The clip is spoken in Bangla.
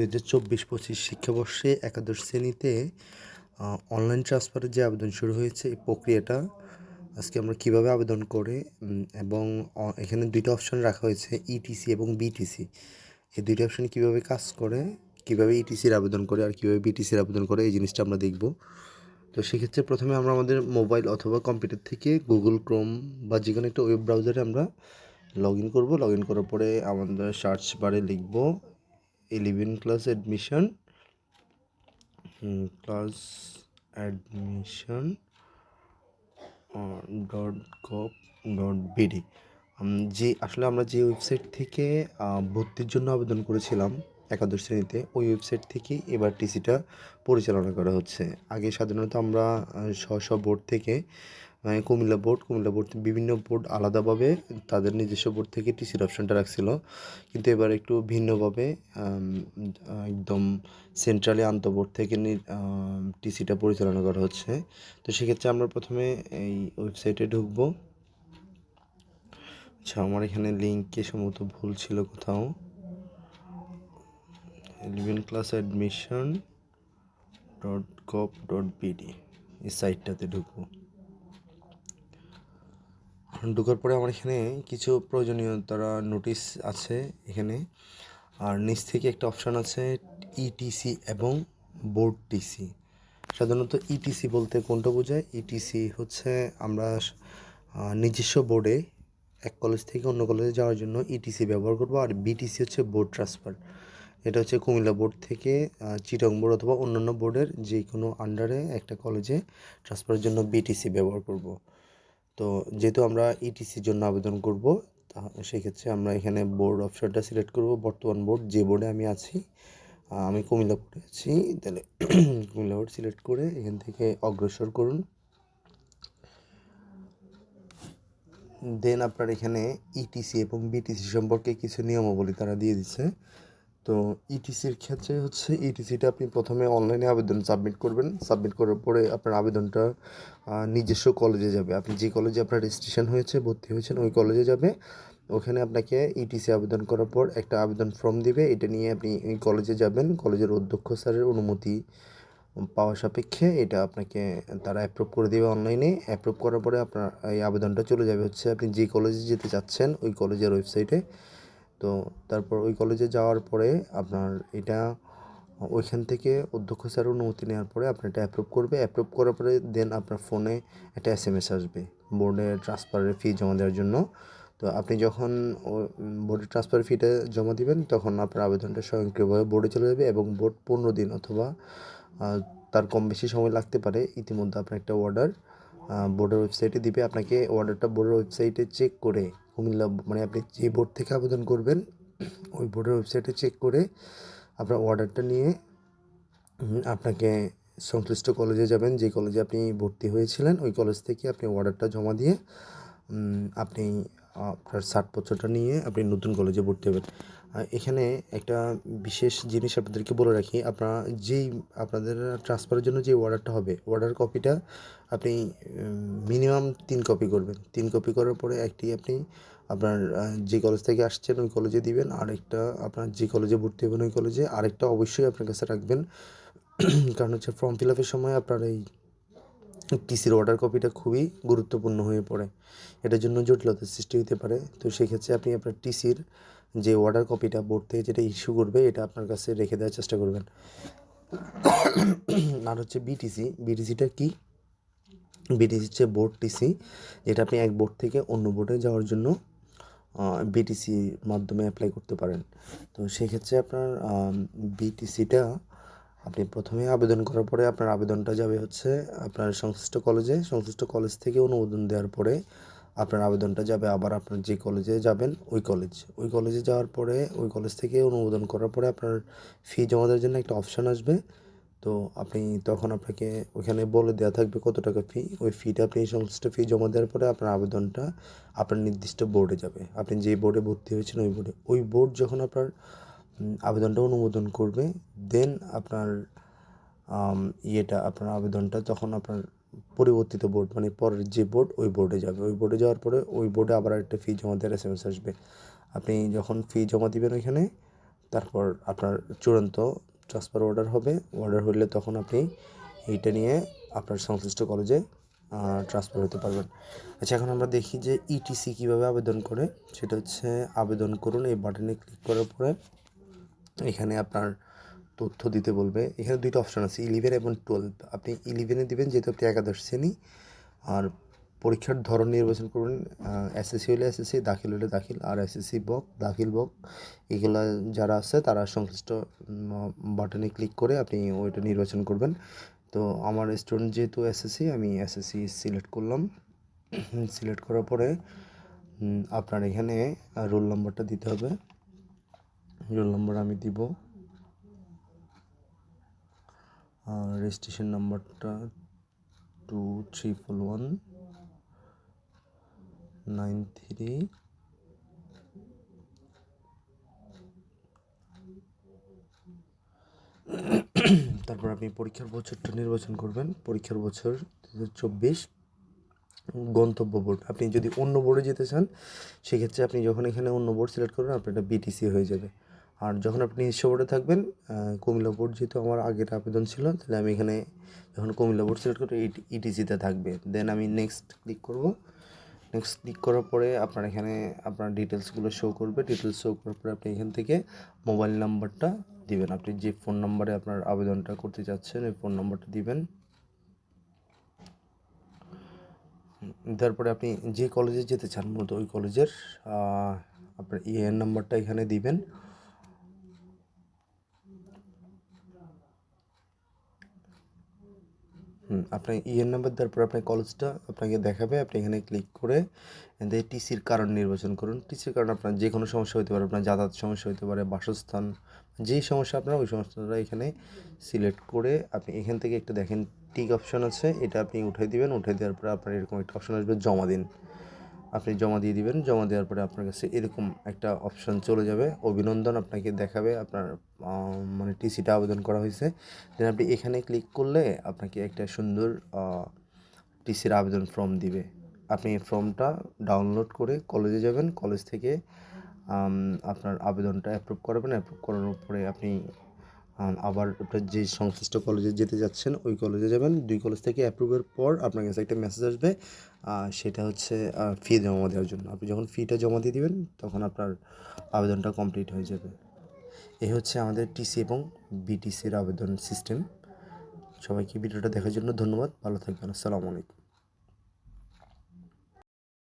২০২৪-২৫ শিক্ষাবর্ষে একাদশ শ্রেণীতে অনলাইন ট্রান্সফারের যে আবেদন শুরু হয়েছে, এই প্রক্রিয়াটা আজকে আমরা কীভাবে আবেদন করে এবং এখানে 2টা অপশন রাখা হয়েছে, ইটিসি এবং বিটিসি। এই 2টা অপশন কীভাবে কাজ করে, কীভাবে ইটিসির আবেদন করে আর কীভাবে বিটিসির আবেদন করে, এই জিনিসটা আমরা দেখব। তো সেক্ষেত্রে প্রথমে আমরা আমাদের মোবাইল অথবা কম্পিউটার থেকে গুগল ক্রোম বা যে কোনো একটা ওয়েব ব্রাউজারে আমরা লগ ইন করবো। লগ ইন করার পরে আমাদের সার্চ বারে লিখব 11 ক্লাস অ্যাডমিশন .gov.bd। আসলে আমরা যে ওয়েবসাইট থেকে ভর্তির জন্য আবেদন করেছিলাম একাদশ শ্রেণীতে, ওই ওয়েবসাইট থেকে এবার টিসিটা পরিচালনা করা হচ্ছে। আগে সাধারণত আমরা স্ব বোর্ড থেকে কুমিল্লা বোর্ড বিভিন্ন বোর্ড আলাদাভাবে তাদের নিজস্ব বোর্ড থেকে টিসির অপশনটা রাখছিল, কিন্তু এবার একটু ভিন্নভাবে একদম সেন্ট্রালি আন্তঃবোর্ড থেকে টিসিটা পরিচালনা করা হচ্ছে। তো সেক্ষেত্রে আমরা প্রথমে এই ওয়েবসাইটে ঢুকবো। আচ্ছা, আমার এখানে লিঙ্কে সম্ভবত ভুল ছিল কোথাও। 11 ক্লাস অ্যাডমিশন .gov.bd এই সাইটটাতে ঢুকবো। ঢোকার পরে আমার এখানে কিছু প্রয়োজনীয়তার নোটিশ আছে এখানে, আর নিচ থেকে একটা অপশান আছে ইটিসি এবং বোর্ড টিসি। সাধারণত ইটিসি বলতে কোনটা বোঝায়? ইটিসি হচ্ছে আমরা নিজস্ব বোর্ডে এক কলেজ থেকে অন্য কলেজে যাওয়ার জন্য ইটিসি ব্যবহার করব, আর বিটিসি হচ্ছে বোর্ড ট্রান্সফার। এটা হচ্ছে কুমিল্লা বোর্ড থেকে চিটাগং বোর্ড অথবা অন্যান্য বোর্ডের যে কোনো আন্ডারে একটা কলেজে ট্রান্সফারের জন্য বিটিসি ব্যবহার করব। তো যেহেতু আমরা ইটিসির জন্য আবেদন করব, সেক্ষেত্রে আমরা এখানে বোর্ড অপশনটা সিলেক্ট করব। বর্তমান বোর্ড যে বোর্ডে আমি আছি, আমি কুমিল্লা বোর্ডে আছি, তাহলে কুমিল্লা বোর্ড সিলেক্ট করে এখান থেকে অগ্রসর করুন। দেন আপনার এখানে ইটিসি এবং বিটিসি সম্পর্কে কিছু নিয়মাবলী তারা দিয়ে দিচ্ছে। তো ইটিসির ক্ষেত্রে হচ্ছে ইটিসিটা আপনি প্রথমে অনলাইনে আবেদন সাবমিট করবেন। সাবমিট করার পরে আপনার আবেদনটা নিজস্ব কলেজে যাবে। আপনি যে কলেজে আপনার রেজিস্ট্রেশন হয়েছে, ভর্তি হয়েছেন, ওই কলেজে যাবে। ওখানে আপনাকে ইটিসি আবেদন করার পর একটা আবেদন ফর্ম দিবে। এটা নিয়ে আপনি ওই কলেজে যাবেন। কলেজের অধ্যক্ষ স্যারের অনুমতি পাওয়া সাপেক্ষে এটা আপনাকে তারা অ্যাপ্রুভ করে দেবে অনলাইনে। অ্যাপ্রুভ করার পরে আপনার এই আবেদনটা চলে যাবে হচ্ছে আপনি যে কলেজে যেতে চাচ্ছেন ওই কলেজের ওয়েবসাইটে। তো তারপর ওই কলেজে যাওয়ার পরে আপনার এটা ওইখান থেকে অধ্যক্ষ স্যার অনুমতি নেওয়ার পরে আপনার এটা অ্যাপ্রুভ করবে। অ্যাপ্রুভ করার পরে দেন আপনার ফোনে একটা এসএমএস আসবে বোর্ডে ট্রান্সফারের ফি জমা দেওয়ার জন্য। তো আপনি যখন বোর্ডে ট্রান্সফার ফিটা জমা দিবেন, তখন আপনার আবেদনটা স্বয়ংক্রিয়ভাবে বোর্ডে চলে যাবে এবং বোর্ড 15 দিন অথবা তার কম বেশি সময় লাগতে পারে ইতিমধ্যে আপনার একটা অর্ডার বোর্ডের ওয়েবসাইটে দিবে। আপনাকে অর্ডারটা বোর্ডের ওয়েবসাইটে চেক করে কুমিল্লা মানে আপনি যে বোর্ড থেকে আবেদন করবেন ওই বোর্ডের ওয়েবসাইটে চেক করে আপনার অর্ডারটা নিয়ে আপনাকে সংশ্লিষ্ট কলেজে যাবেন। যে কলেজে আপনি ভর্তি হয়েছিলেন ওই কলেজ থেকে আপনি অর্ডারটা জমা দিয়ে আপনি আপনার ছাড়পত্রটা নিয়ে আপনি নতুন কলেজে ভর্তি হবেন। এখানে একটা বিশেষ জিনিস আপনাদেরকে বলে রাখি, আপনাদের ট্রান্সফারের জন্য যে অর্ডারটা হবে, অর্ডার কপিটা আপনি মিনিমাম 3 কপি করবেন। 3 কপি করার পরে একটি আপনি আপনার যে কলেজ থেকে আসছেন ওই কলেজে দিবেন, আরেকটা আপনার যে কলেজে ভর্তি হবেন ওই কলেজে, আরেকটা অবশ্যই আপনার কাছে রাখবেন। কারণ হচ্ছে ফর্ম ফিল আপের সময় আপনার এই টিসির অর্ডার কপিটা খুবই গুরুত্বপূর্ণ হয়ে পড়ে। এটার জন্য জটিলতার সৃষ্টি হতে পারে। তো সেক্ষেত্রে আপনি আপনার টিসির যে অর্ডার কপিটা বোর্ড থেকে যেটা ইস্যু করবে এটা আপনার কাছে রেখে দেওয়ার চেষ্টা করবেন। আর হচ্ছে বিটিসিটা কি? বিটিসি হচ্ছে বোর্ড টিসি, যেটা আপনি এক বোর্ড থেকে অন্য বোর্ডে যাওয়ার জন্য বিটিসি মাধ্যমে অ্যাপ্লাই করতে পারেন। তো সেক্ষেত্রে আপনার বিটিসিটা আপনি প্রথমে আবেদন করার পরে আপনার আবেদনটা যাবে হচ্ছে আপনার সংশ্লিষ্ট কলেজ থেকে অনুমোদন দেওয়ার পরে আপনার আবেদনটা যাবে আবার আপনার যে কলেজে যাবেন ওই কলেজে যাওয়ার পরে ওই কলেজ থেকে অনুমোদন করার পরে আপনার ফি জমা দেওয়ার জন্য একটা অপশান আসবে। তো আপনি তখন আপনাকে ওইখানে বলে দেওয়া থাকবে কত টাকা ফি। ওই ফিটা আপনি সংশ্লিষ্ট ফি জমা দেওয়ার পরে আপনার আবেদনটা আপনার নির্দিষ্ট বোর্ডে যাবে। আপনি যে বোর্ডে ভর্তি হয়েছেন ওই বোর্ড যখন আপনার আবেদনটা অনুমোদন করবে, দেন আপনার আপনার আবেদনটা তখন আপনার পরিবর্তিত বোর্ড মানে পরের যে বোর্ড ওই বোর্ডে যাবে। ওই বোর্ডে যাওয়ার পরে ওই বোর্ডে আবার একটা ফি জমা দেওয়ার এসএমএস আসবে। আপনি যখন ফি জমা দিবেন ওইখানে, তারপর আপনার চূড়ান্ত ট্রান্সফার অর্ডার হবে। অর্ডার হলে তখন আপনি এইটা নিয়ে আপনার সংশ্লিষ্ট কলেজে ট্রান্সফার হতে পারবেন। আচ্ছা, এখন আমরা দেখি যে ইটিসি কীভাবে আবেদন করে। সেটা হচ্ছে আবেদন করুন, এই বাটনে ক্লিক করার পরে এখানে আপনার তথ্য দিতে বলবে। এখানে দুইটা অপশান আছে, 11 এবং 12। আপনি 11-এ দেবেন যেহেতু আপনি একাদশ শ্রেণী। আর পরীক্ষার ধরন নির্বাচন করবেন, এসএসসি হলে এসএসসি, দাখিল হলে দাখিল। আর এসএসসি বক, দাখিল বক এগুলো যারা আছে তারা সংশ্লিষ্ট বাটনে ক্লিক করে আপনি ওইটা নির্বাচন করবেন। তো আমার স্টুডেন্ট যেহেতু এসএসসি, আমি এসএসসি সিলেক্ট করলাম। সিলেক্ট করার পরে আপনার এখানে রোল নম্বরটা দিতে হবে। রোল নম্বর আমি দিব, রেজিস্ট্রেশন নাম্বারটা 234193। তারপর আপনি পরীক্ষার বছরটা নির্বাচন করবেন, পরীক্ষার বছর 2024। গন্তব্য বোর্ড, আপনি যদি অন্য বোর্ডে যেতে চান সেক্ষেত্রে আপনি যখন এখানে অন্য বোর্ড সিলেক্ট করবেন আপনার এটা বিটিসি হয়ে যাবে। আর যখন আপনি নিজস্ব বোর্ডে থাকবেন, কুমিল্লা বোর্ড যেহেতু আমার আগের আবেদন ছিল, তাহলে আমি এখানে যখন কুমিল্লা বোর্ড সিলেক্ট করবো ইটিসিতে থাকবে। দেন আমি নেক্সট ক্লিক করব। নেক্সট ক্লিক করার পরে আপনার এখানে আপনার ডিটেলসগুলো শো করবে। ডিটেলস শো করার পরে আপনি এখান থেকে মোবাইল নাম্বারটা দিবেন। আপনি যে ফোন নাম্বারে আপনার আবেদনটা করতে চাচ্ছেন ওই ফোন নাম্বারটা দিবেন। তারপরে আপনি যে কলেজে যেতে চান মূলত ওই কলেজের আপনার ইএন নাম্বারটা এখানে দিবেন। আপনার ইএন নাম্বার দেওয়ার পর আপনার কলেজটা আপনাকে দেখাবে। আপনি এখানে ক্লিক করে টিসির কারণ নির্বাচন করুন। টিসির কারণ আপনার যে কোনো সমস্যা হতে পারে, আপনার যাতায়াত সমস্যা হতে পারে, বাসস্থান, যেই সমস্যা আপনার ওই সমস্যাটা এখানে সিলেক্ট করে আপনি এখান থেকে একটা দেখেন টিক অপশান আছে, এটা আপনি উঠিয়ে দিবেন। উঠিয়ে দেওয়ার পরে আপনার এরকম একটা অপশান আসবে জমা দিন। আপনি জমা দিয়ে দিবেন। জমা দেওয়ার পরে আপনার কাছে এরকম একটা অপশান চলে যাবে, অভিনন্দন আপনাকে দেখাবে আপনার মানে টিসিটা আবেদন করা হয়েছে। দেন আপনি এখানে ক্লিক করলে আপনাকে একটা সুন্দর টিসির আবেদন ফর্ম দিবে। আপনি এই ফর্মটা ডাউনলোড করে কলেজে যাবেন, কলেজ থেকে আপনার আবেদনটা অ্যাপ্রুভ করবেন। অ্যাপ্রুভ করানোর পরে আপনি আবার আপনার যে সংশ্লিষ্ট কলেজে যেতে যাচ্ছেন ওই কলেজে যাবেন। 2 কলেজ থেকে অ্যাপ্রুভের পর আপনার কাছে একটা মেসেজ আসবে, সেটা হচ্ছে ফি জমা দেওয়ার জন্য। আপনি যখন ফিটা জমা দিয়ে দিবেন তখন আপনার আবেদনটা কমপ্লিট হয়ে যাবে। এই হচ্ছে আমাদের টিসি এবং বিটিসির আবেদন সিস্টেম। সবাইকে ভিডিওটা দেখার জন্য ধন্যবাদ। ভালো থাকবেন। আসসালামু আলাইকুম।